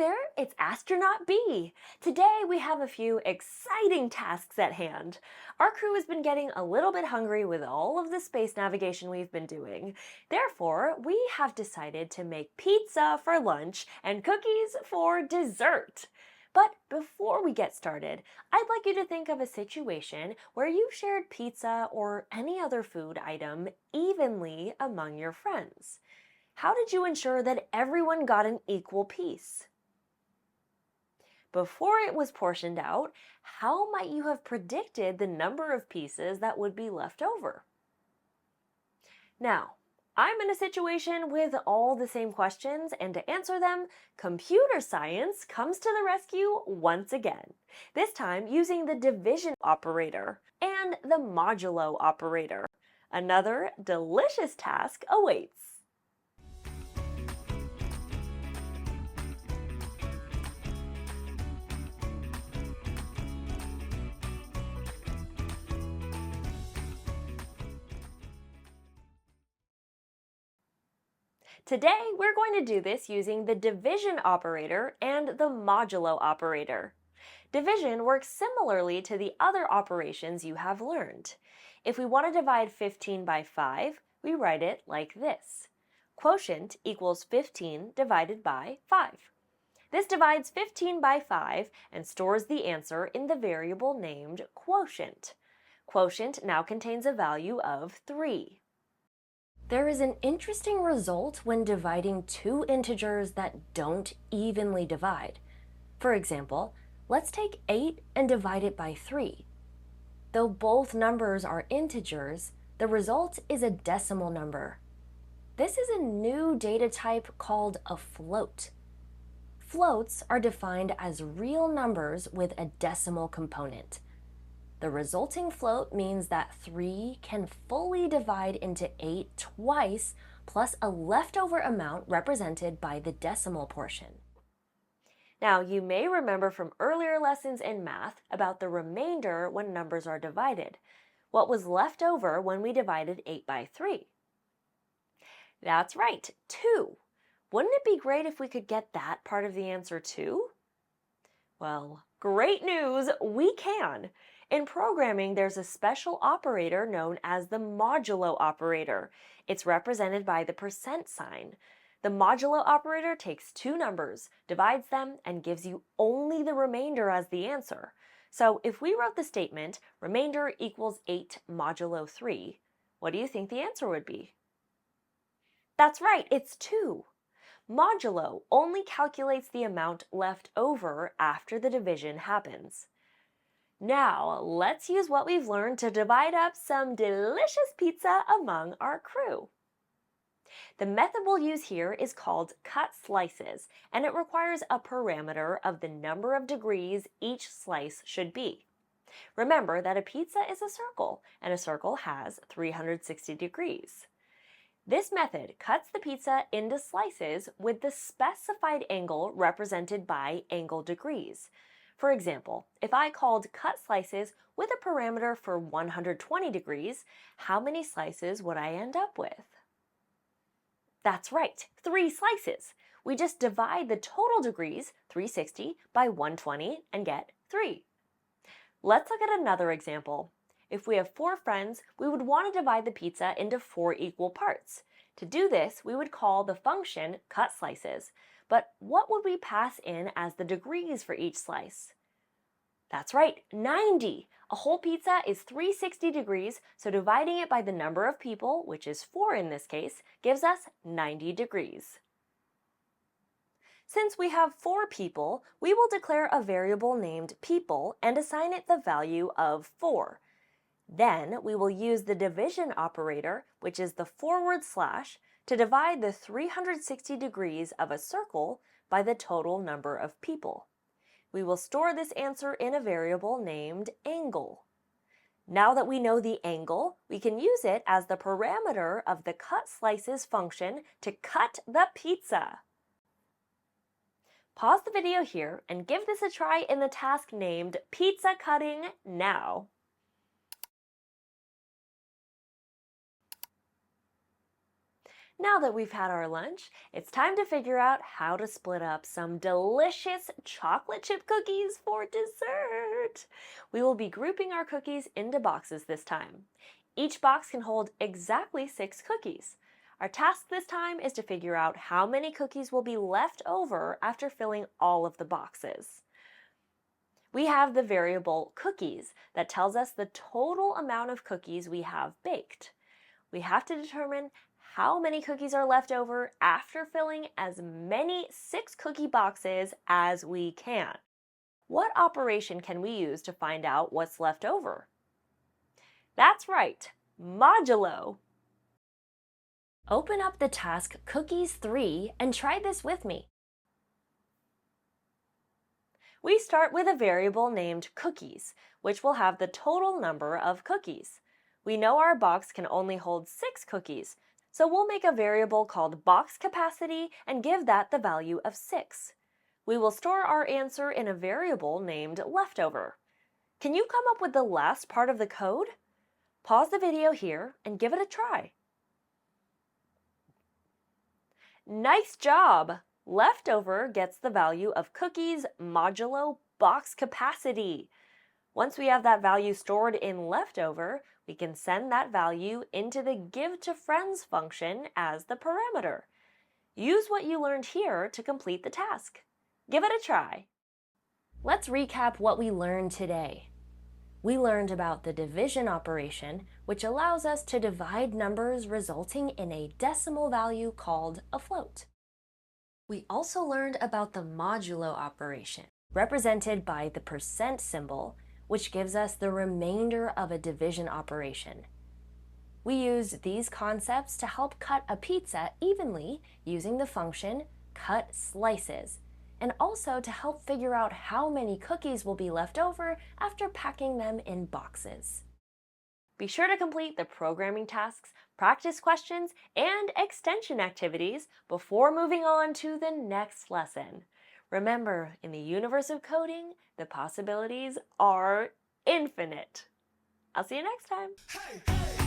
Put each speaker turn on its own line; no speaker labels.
there, it's Astronaut B. Today we have a few exciting tasks at hand. Our crew has been getting a little bit hungry with all of the space navigation we've been doing. Therefore, we have decided to make pizza for lunch and cookies for dessert. But before we get started, I'd like you to think of a situation where you've shared pizza or any other food item evenly among your friends. How did you ensure that everyone got an equal piece? Before it was portioned out, how might you have predicted the number of pieces that would be left over? Now, I'm in a situation with all the same questions, and to answer them, computer science comes to the rescue once again, this time using the division operator and the modulo operator. Another delicious task awaits. Today, we're going to do this using the division operator and the modulo operator. Division works similarly to the other operations you have learned. If we want to divide 15 by 5, we write it like this. Quotient equals 15 divided by 5. This divides 15 by 5 and stores the answer in the variable named quotient. Quotient now contains a value of 3. There is an interesting result when dividing two integers that don't evenly divide. For example, let's take 8 and divide it by 3. Though both numbers are integers, the result is a decimal number. This is a new data type called a float. Floats are defined as real numbers with a decimal component. The resulting float means that 3 can fully divide into 8 twice, plus a leftover amount represented by the decimal portion. Now, you may remember from earlier lessons in math about the remainder when numbers are divided. What was left over when we divided 8 by 3? That's right, 2. Wouldn't it be great if we could get that part of the answer too? Well, great news, we can! In programming, there's a special operator known as the modulo operator. It's represented by the percent sign. The modulo operator takes two numbers, divides them, and gives you only the remainder as the answer. So if we wrote the statement, remainder equals 8 modulo 3, what do you think the answer would be? That's right, it's 2. Modulo only calculates the amount left over after the division happens. Now, let's use what we've learned to divide up some delicious pizza among our crew. The method we'll use here is called cut slices, and it requires a parameter of the number of degrees each slice should be. Remember that a pizza is a circle, and a circle has 360 degrees. This method cuts the pizza into slices with the specified angle represented by angle degrees. For example, if I called cut slices with a parameter for 120 degrees, how many slices would I end up with? That's right, 3 slices. We just divide the total degrees, 360, by 120 and get 3. Let's look at another example. If we have 4 friends, we would want to divide the pizza into 4 equal parts. To do this, we would call the function cut slices. But what would we pass in as the degrees for each slice? That's right, 90. A whole pizza is 360 degrees, so dividing it by the number of people, which is 4 in this case, gives us 90 degrees. Since we have 4 people, we will declare a variable named people and assign it the value of 4. Then we will use the division operator, which is the /, to divide the 360 degrees of a circle by the total number of people. We will store this answer in a variable named angle. Now that we know the angle, we can use it as the parameter of the cut slices function to cut the pizza. Pause the video here and give this a try in the task named Pizza Cutting Now. Now that we've had our lunch, it's time to figure out how to split up some delicious chocolate chip cookies for dessert. We will be grouping our cookies into boxes this time. Each box can hold exactly 6 cookies. Our task this time is to figure out how many cookies will be left over after filling all of the boxes. We have the variable cookies that tells us the total amount of cookies we have baked. We have to determine how many cookies are left over after filling as many 6 cookie boxes as we can. What operation can we use to find out what's left over? That's right, modulo. Open up the task Cookies 3 and try this with me. We start with a variable named cookies, which will have the total number of cookies. We know our box can only hold 6 cookies, so we'll make a variable called box capacity and give that the value of 6. We will store our answer in a variable named leftover. Can you come up with the last part of the code? Pause the video here and give it a try. Nice job! Leftover gets the value of cookies modulo box capacity. Once we have that value stored in leftover, we can send that value into the giveToFriends function as the parameter. Use what you learned here to complete the task. Give it a try. Let's recap what we learned today. We learned about the division operation, which allows us to divide numbers resulting in a decimal value called a float. We also learned about the modulo operation, represented by the percent symbol, which gives us the remainder of a division operation. We used these concepts to help cut a pizza evenly using the function cutSlices, and also to help figure out how many cookies will be left over after packing them in boxes. Be sure to complete the programming tasks, practice questions, and extension activities before moving on to the next lesson. Remember, in the universe of coding, the possibilities are infinite. I'll see you next time.